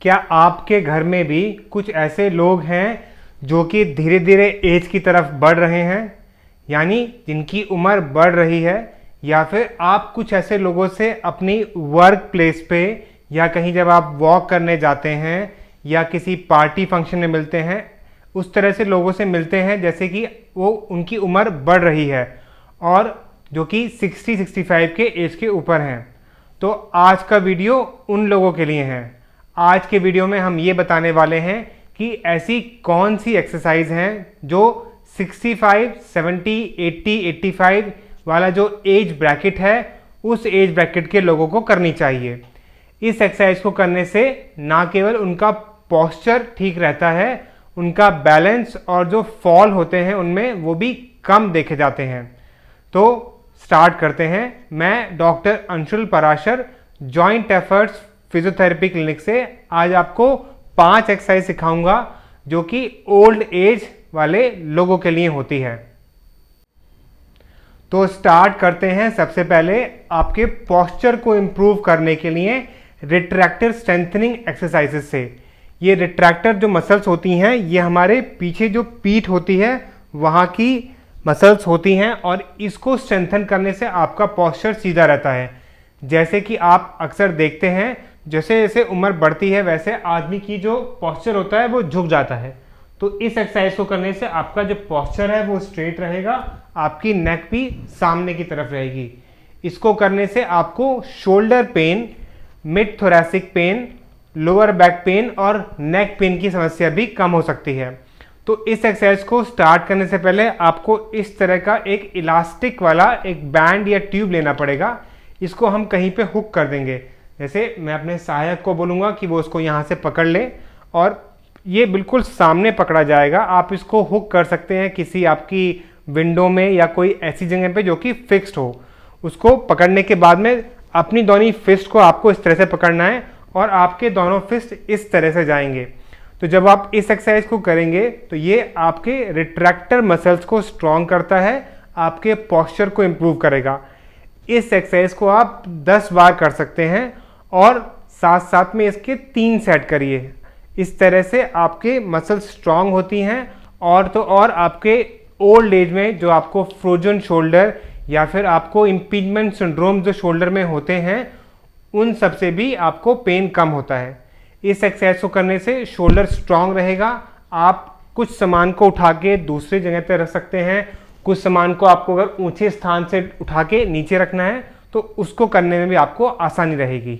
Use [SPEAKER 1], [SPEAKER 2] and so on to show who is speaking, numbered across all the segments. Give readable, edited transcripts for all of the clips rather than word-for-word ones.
[SPEAKER 1] क्या आपके घर में भी कुछ ऐसे लोग हैं जो कि धीरे धीरे एज की तरफ बढ़ रहे हैं, यानी जिनकी उम्र बढ़ रही है, या फिर आप कुछ ऐसे लोगों से अपनी वर्क प्लेस पे या कहीं जब आप वॉक करने जाते हैं या किसी पार्टी फंक्शन में मिलते हैं, उस तरह से लोगों से मिलते हैं जैसे कि वो उनकी उम्र बढ़ रही है और जो कि 60-65 के एज के ऊपर हैं। तो आज का वीडियो उन लोगों के लिए है। आज के वीडियो में हम ये बताने वाले हैं कि ऐसी कौन सी एक्सरसाइज हैं जो 65, 70, 80, 85 वाला जो एज ब्रैकेट है उस एज ब्रैकेट के लोगों को करनी चाहिए। इस एक्सरसाइज को करने से ना केवल उनका पोस्चर ठीक रहता है, उनका बैलेंस और जो फॉल होते हैं उनमें वो भी कम देखे जाते हैं। तो स्टार्ट करते हैं। मैं doctor Anshul Parashar, joint efforts physiotherapy clinic से आज आपको 5 एक्सरसाइज सिखाऊंगा जो कि ओल्ड एज वाले लोगों के लिए होती है। तो स्टार्ट करते हैं। सबसे पहले आपके पोस्चर को इंप्रूव करने के लिए रिट्रैक्टर स्ट्रेंथनिंग एक्सरसाइजेस से। ये रिट्रैक्टर जो मसल्स होती हैं ये हमारे पीछे जो पीठ होती है वहाँ की मसल्स होती हैं और इसको स्ट्रेंथन करने से आपका पोस्चर सीधा रहता है। जैसे कि आप अक्सर देखते हैं जैसे जैसे उम्र बढ़ती है वैसे आदमी की जो पोस्चर होता है वो झुक जाता है। तो इस एक्सरसाइज को करने से आपका जो पोस्चर है वो स्ट्रेट रहेगा, आपकी नेक भी सामने की तरफ रहेगी। इसको करने से आपको shoulder pain, mid thoracic pain, lower back pain और नेक पेन की समस्या भी कम हो सकती है। तो इस एक्सरसाइज को स्टार्ट करने से पहले आपको इस तरह का एक इलास्टिक वाला एक बैंड या ट्यूब लेना पड़ेगा। इसको हम कहीं पे हुक कर देंगे। जैसे मैं अपने सहायक को बोलूँगा कि वो उसको यहाँ से पकड़ ले और ये बिल्कुल सामने पकड़ा जाएगा। आप इसको हुक कर सकते हैं किसी आपकी विंडो में या कोई ऐसी जगह पे जो कि फिक्स्ड हो। उसको पकड़ने के बाद में अपनी दोनों फिस्ट को आपको इस तरह से पकड़ना है और आपके दोनों फिस्ट इस तरह से जाएंगे। तो जब आप इस एक्सरसाइज को करेंगे तो ये आपके रिट्रैक्टर मसल्स को स्ट्रॉन्ग करता है, आपके पोस्चर को इम्प्रूव करेगा। इस एक्सरसाइज को आप 10 बार कर सकते हैं और साथ साथ में इसके 3 सेट करिए। इस तरह से आपके मसल्स स्ट्रॉन्ग होती हैं और तो और आपके ओल्ड एज में जो आपको फ्रोजन शोल्डर या फिर आपको इम्पीजमेंट सिंड्रोम जो शोल्डर में होते हैं उन सब से भी आपको पेन कम होता है। इस एक्सरसाइज को करने से शोल्डर स्ट्रांग रहेगा। आप कुछ सामान को उठा के दूसरी जगह पे रख सकते हैं। कुछ सामान को आपको अगर ऊंचे स्थान से उठा के नीचे रखना है तो उसको करने में भी आपको आसानी रहेगी।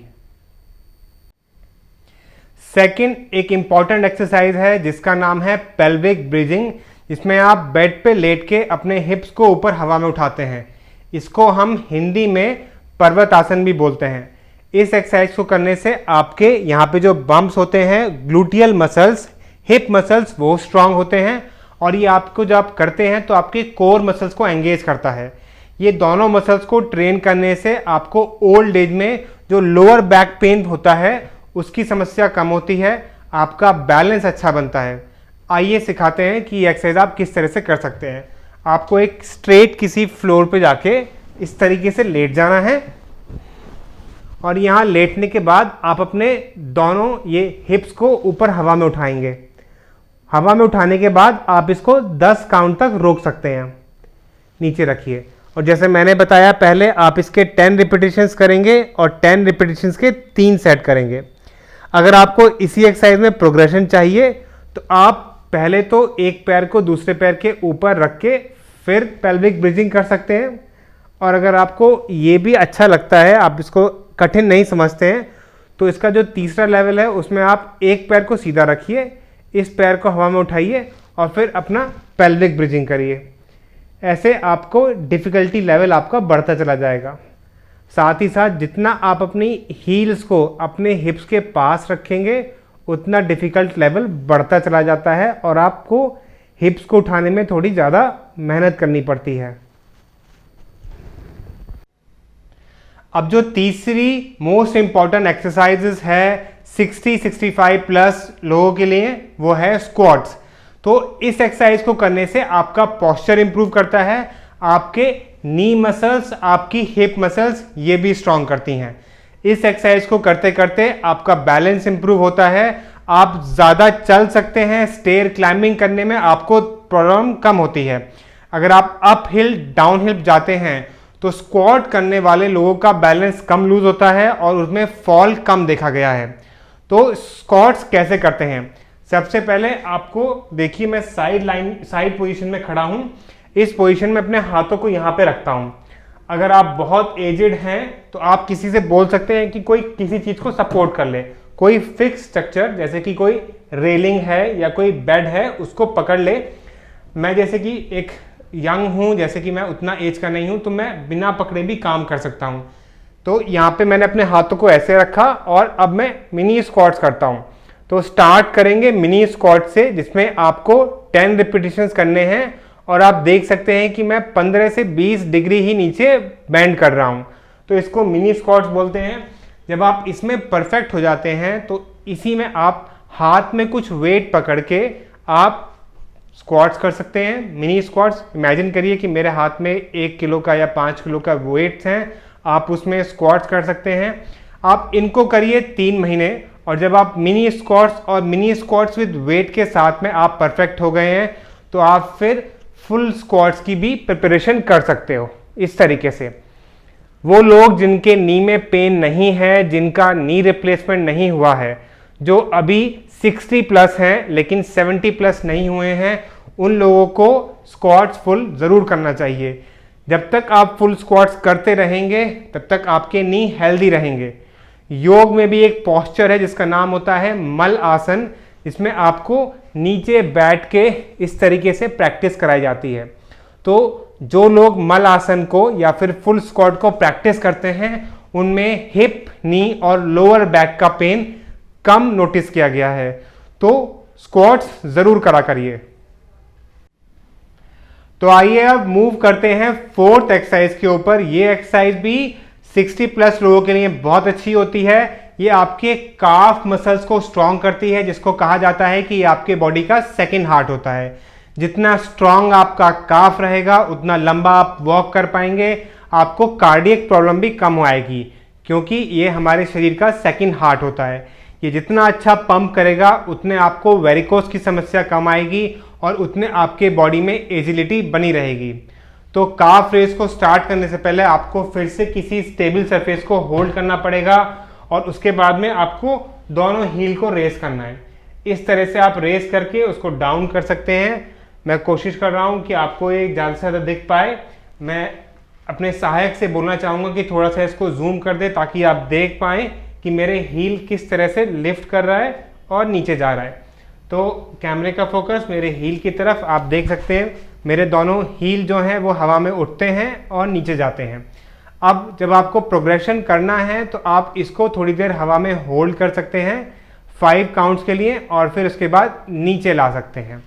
[SPEAKER 1] सेकंड एक इम्पॉर्टेंट एक्सरसाइज है जिसका नाम है पेल्विक ब्रिजिंग, जिसमें आप बेड पे लेट के अपने हिप्स को ऊपर हवा में उठाते हैं। इसको हम हिंदी में पर्वत आसन भी बोलते हैं। इस एक्सरसाइज को करने से आपके यहाँ पे जो बम्प्स होते हैं, ग्लूटियल मसल्स, हिप मसल्स, वो स्ट्रांग होते हैं और ये आपको जब आप करते हैं तो आपके कोर मसल्स को एंगेज करता है। ये दोनों मसल्स को ट्रेन करने से आपको ओल्ड एज में जो लोअर बैक पेन होता है उसकी समस्या कम होती है, आपका बैलेंस अच्छा बनता है। आइए सिखाते हैं कि ये एक्सरसाइज आप किस तरह से कर सकते हैं। आपको एक स्ट्रेट किसी फ्लोर पे जाके इस तरीके से लेट जाना है और यहाँ लेटने के बाद आप अपने दोनों ये हिप्स को ऊपर हवा में उठाएंगे। हवा में उठाने के बाद आप इसको 10 काउंट तक रोक सकते हैं। नीचे रखिए और जैसे मैंने बताया पहले आप इसके 10 रिपीटिशंस करेंगे और 10 रिपीटिशंस के 3 सेट करेंगे। अगर आपको इसी एक्सरसाइज में प्रोग्रेशन चाहिए तो आप पहले तो एक पैर को दूसरे पैर के ऊपर रख के फिर पेल्विक ब्रिजिंग कर सकते हैं। और अगर आपको ये भी अच्छा लगता है, आप इसको कठिन नहीं समझते हैं, तो इसका जो तीसरा लेवल है उसमें आप एक पैर को सीधा रखिए, इस पैर को हवा में उठाइए और फिर अपना पेल्विक ब्रिजिंग करिए। ऐसे आपको डिफ़िकल्टी लेवल आपका बढ़ता चला जाएगा। साथ ही साथ जितना आप अपनी हील्स को अपने हिप्स के पास रखेंगे उतना डिफ़िकल्ट लेवल बढ़ता चला जाता है और आपको हिप्स को उठाने में थोड़ी ज़्यादा मेहनत करनी पड़ती है। अब जो तीसरी मोस्ट इम्पॉर्टेंट एक्सरसाइजेस है 60-65 प्लस लोगों के लिए वो है स्क्वाट्स। तो इस एक्सरसाइज को करने से आपका पोस्चर इंप्रूव करता है, आपके नी मसल्स, आपकी हिप मसल्स ये भी स्ट्रांग करती हैं। इस एक्सरसाइज को करते करते आपका बैलेंस इंप्रूव होता है, आप ज़्यादा चल सकते हैं, स्टेयर क्लाइंबिंग करने में आपको प्रॉब्लम कम होती है। अगर आप अप हिल डाउन हिल जाते हैं तो स्क्वाट करने वाले लोगों का बैलेंस कम लूज होता है और उसमें फॉल कम देखा गया है। तो स्क्वाट्स कैसे करते हैं? सबसे पहले आपको देखिए, मैं साइड पोजीशन में खड़ा हूं। इस पोजीशन में अपने हाथों को यहां पे रखता हूं। अगर आप बहुत एजेड हैं तो आप किसी से बोल सकते हैं कि कोई किसी चीज को सपोर्ट कर ले, कोई फिक्स स्ट्रक्चर जैसे कि कोई रेलिंग है या कोई बेड है उसको पकड़ ले। मैं जैसे कि एक यंग हूं, जैसे कि मैं उतना एज का नहीं हूं, तो मैं बिना पकड़े भी काम कर सकता हूं। तो यहाँ पे मैंने अपने हाथों को ऐसे रखा और अब मैं मिनी स्क्वाट्स करता हूं। तो स्टार्ट करेंगे मिनी स्क्वाट से, जिसमें आपको 10 रिपीटेशंस करने हैं और आप देख सकते हैं कि मैं 15 से 20 डिग्री ही नीचे बेंड कर रहा हूं। तो इसको मिनी स्क्वाट्स बोलते हैं। जब आप इसमें परफेक्ट हो जाते हैं तो इसी में आप हाथ में कुछ वेट पकड़ के आप स्क्वाट्स कर सकते हैं, मिनी स्क्वाट्स। इमेजिन करिए कि मेरे हाथ में 1 किलो का या 5 किलो का वेट्स हैं, आप उसमें स्क्वाट्स कर सकते हैं। आप इनको करिए 3 महीने और जब आप मिनी स्क्वाट्स और मिनी स्क्वाट्स विद वेट के साथ में आप परफेक्ट हो गए हैं तो आप फिर फुल स्क्वाट्स की भी प्रिपरेशन कर सकते हो। इस तरीके से वो लोग जिनके नी में पेन नहीं है, जिनका नी रिप्लेसमेंट नहीं हुआ है, जो अभी 60 प्लस हैं लेकिन 70 प्लस नहीं हुए हैं, उन लोगों को स्क्वाट्स फुल ज़रूर करना चाहिए। जब तक आप फुल स्क्वाट्स करते रहेंगे तब तक आपके नी हेल्दी रहेंगे। योग में भी एक पोस्चर है जिसका नाम होता है मल आसन, इसमें आपको नीचे बैठ के इस तरीके से प्रैक्टिस कराई जाती है। तो जो लोग मल आसन को या फिर फुल स्क्वाट को प्रैक्टिस करते हैं उनमें हिप, नी और लोअर बैक का पेन कम नोटिस किया गया है। तो स्क्वाट्स जरूर करा करिए। तो आइए अब मूव करते हैं 4th एक्सरसाइज के ऊपर। ये एक्सरसाइज भी 60 प्लस लोगों के लिए बहुत अच्छी होती है। ये आपके काफ मसल्स को स्ट्रांग करती है, जिसको कहा जाता है कि ये आपके बॉडी का सेकंड हार्ट होता है। जितना स्ट्रांग आपका काफ रहेगा उतना लंबा आप वॉक कर पाएंगे, आपको कार्डियक प्रॉब्लम भी कम आएगी, क्योंकि ये हमारे शरीर का सेकंड हार्ट होता है। ये जितना अच्छा पंप करेगा उतने आपको वेरिकोस की समस्या कम आएगी और उतने आपके बॉडी में एजिलिटी बनी रहेगी। तो काफ रेस को स्टार्ट करने से पहले आपको फिर से किसी स्टेबल सरफेस को होल्ड करना पड़ेगा और उसके बाद में आपको दोनों हील को रेस करना है। इस तरह से आप रेस करके उसको डाउन कर सकते हैं। मैं कोशिश कर रहा हूं कि आपको ये ज़्यादा से ज़्यादा दिख पाए। मैं अपने सहायक से बोलना चाहूँगा कि थोड़ा सा इसको जूम कर दे ताकि आप देख पाएँ कि मेरे हील किस तरह से लिफ्ट कर रहा है और नीचे जा रहा है। तो कैमरे का फोकस मेरे हील की तरफ, आप देख सकते हैं मेरे दोनों हील जो हैं वो हवा में उठते हैं और नीचे जाते हैं। अब जब आपको प्रोग्रेशन करना है तो आप इसको थोड़ी देर हवा में होल्ड कर सकते हैं 5 काउंट्स के लिए और फिर उसके बाद नीचे ला सकते हैं।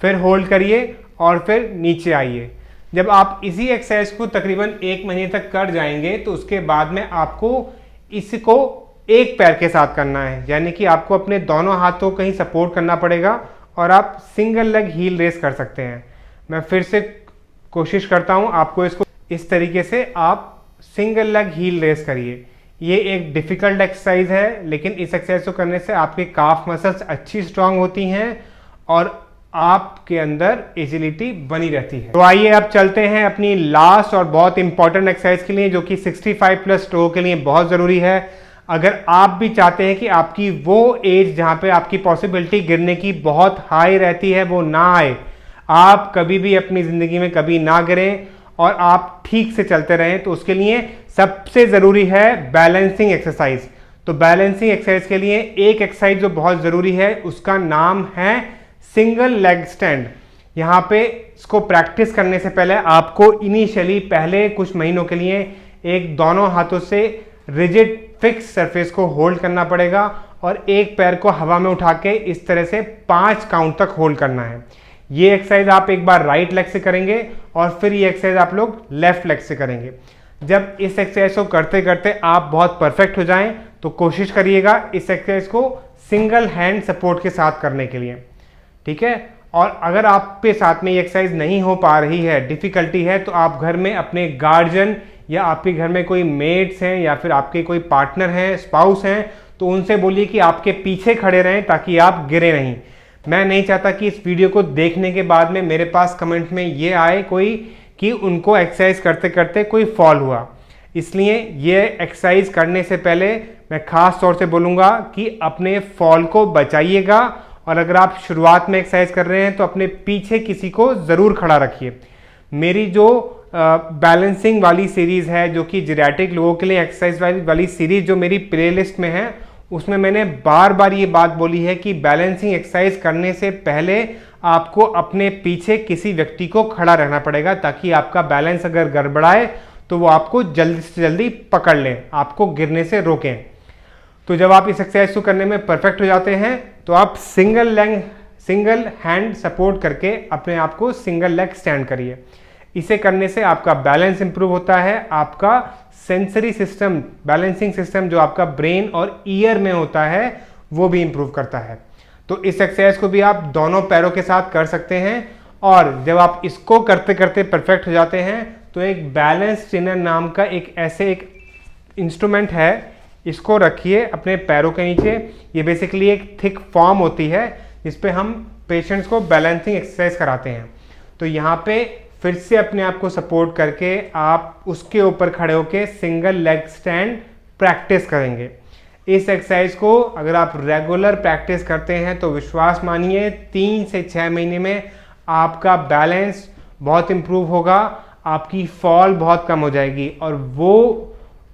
[SPEAKER 1] फिर होल्ड करिए और फिर नीचे आइए। जब आप इसी एक्सरसाइज को तकरीबन 1 महीने तक कर जाएंगे तो उसके बाद में आपको इसको एक पैर के साथ करना है, यानी कि आपको अपने दोनों हाथों कहीं सपोर्ट करना पड़ेगा और आप सिंगल लेग हील रेस कर सकते हैं। मैं फिर से कोशिश करता हूं आपको इसको इस तरीके से आप सिंगल लेग हील रेस करिए। ये एक डिफिकल्ट एक्सरसाइज है, लेकिन इस एक्सरसाइज को करने से आपके काफ मसल्स अच्छी स्ट्रांग होती हैं और आपके अंदर एजिलिटी बनी रहती है। तो आइए अब चलते हैं अपनी लास्ट और बहुत इंपॉर्टेंट एक्सरसाइज के लिए, जो कि 65 प्लस लोगों के लिए बहुत ज़रूरी है। अगर आप भी चाहते हैं कि आपकी वो एज जहाँ पे आपकी पॉसिबिलिटी गिरने की बहुत हाई रहती है वो ना आए, आप कभी भी अपनी ज़िंदगी में कभी ना गिरें और आप ठीक से चलते रहें, तो उसके लिए सबसे ज़रूरी है बैलेंसिंग एक्सरसाइज। तो बैलेंसिंग एक्सरसाइज के लिए एक एक्सरसाइज जो बहुत ज़रूरी है उसका नाम है सिंगल लेग स्टैंड। यहाँ पे इसको प्रैक्टिस करने से पहले आपको इनिशियली पहले कुछ महीनों के लिए एक दोनों हाथों से रिजिड फिक्स सरफेस को होल्ड करना पड़ेगा और एक पैर को हवा में उठा के इस तरह से 5 काउंट तक होल्ड करना है। ये एक्सरसाइज आप एक बार राइट लेग से करेंगे और फिर ये एक्सरसाइज आप लोग लेफ्ट लेग से करेंगे। जब इस एक्सरसाइज को करते करते आप बहुत परफेक्ट हो जाएं तो कोशिश करिएगा इस एक्सरसाइज को सिंगल हैंड सपोर्ट के साथ करने के लिए, ठीक है। और अगर आप पे साथ में ये एक्सरसाइज नहीं हो पा रही है, डिफिकल्टी है, तो आप घर में अपने गार्जियन या आपके घर में कोई मेट्स हैं या फिर आपके कोई पार्टनर हैं, स्पाउस हैं, तो उनसे बोलिए कि आपके पीछे खड़े रहें ताकि आप गिरे नहीं। मैं नहीं चाहता कि इस वीडियो को देखने के बाद में मेरे पास कमेंट में ये आए कोई कि उनको एक्सरसाइज करते करते कोई फॉल हुआ। इसलिए ये एक्सरसाइज करने से पहले मैं खास तौर से बोलूँगा कि अपने फॉल को बचाइएगा, और अगर आप शुरुआत में एक्सरसाइज कर रहे हैं तो अपने पीछे किसी को ज़रूर खड़ा रखिए। मेरी जो बैलेंसिंग वाली सीरीज़ है, जो कि जेरियाट्रिक लोगों के लिए एक्सरसाइज वाली सीरीज़ जो मेरी प्लेलिस्ट में है, उसमें मैंने बार बार ये बात बोली है कि बैलेंसिंग एक्सरसाइज करने से पहले आपको अपने पीछे किसी व्यक्ति को खड़ा रहना पड़ेगा, ताकि आपका बैलेंस अगर गड़बड़ाए तो वो आपको जल्दी से जल्दी पकड़ लें, आपको गिरने से रोकें। तो जब आप इस एक्सरसाइज को करने में परफेक्ट हो जाते हैं तो आप सिंगल हैंड सपोर्ट करके अपने आप को सिंगल लेग स्टैंड करिए। इसे करने से आपका बैलेंस इंप्रूव होता है, आपका सेंसरी सिस्टम, बैलेंसिंग सिस्टम जो आपका ब्रेन और ईयर में होता है वो भी इंप्रूव करता है। तो इस एक्सरसाइज को भी आप दोनों पैरों के साथ कर सकते हैं, और जब आप इसको करते करते परफेक्ट हो जाते हैं तो एक बैलेंस ट्रेनर नाम का एक इंस्ट्रूमेंट है, इसको रखिए अपने पैरों के नीचे। ये बेसिकली एक थिक फॉर्म होती है जिस पे हम पेशेंट्स को बैलेंसिंग एक्सरसाइज कराते हैं। तो यहाँ पे फिर से अपने आप को सपोर्ट करके आप उसके ऊपर खड़े होकर सिंगल लेग स्टैंड प्रैक्टिस करेंगे। इस एक्सरसाइज को अगर आप रेगुलर प्रैक्टिस करते हैं तो विश्वास मानिए 3 से 6 महीने में आपका बैलेंस बहुत इंप्रूव होगा, आपकी फॉल बहुत कम हो जाएगी। और वो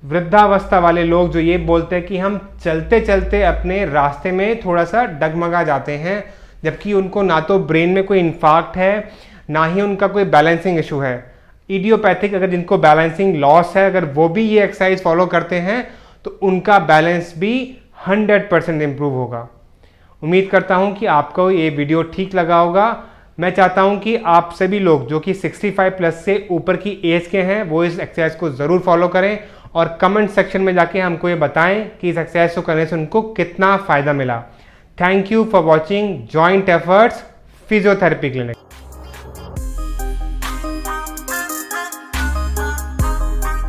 [SPEAKER 1] वृद्धावस्था वाले लोग जो ये बोलते हैं कि हम चलते चलते अपने रास्ते में थोड़ा सा डगमगा जाते हैं, जबकि उनको ना तो ब्रेन में कोई इन्फार्क्ट है, ना ही उनका कोई बैलेंसिंग इशू है, इडियोपैथिक अगर जिनको बैलेंसिंग लॉस है, अगर वो भी ये एक्सरसाइज फॉलो करते हैं तो उनका बैलेंस भी 100% इंप्रूव होगा। उम्मीद करता हूं कि आपको ये वीडियो ठीक लगा होगा। मैं चाहता हूं कि आप सभी लोग जो कि 65 प्लस से ऊपर की एज के हैं वो इस एक्सरसाइज को ज़रूर फॉलो करें, और कमेंट सेक्शन में जाके हमको ये बताएं कि इस एक्सरसाइज को करने से उनको कितना फ़ायदा मिला। Thank you for watching joint efforts physiotherapy clinic.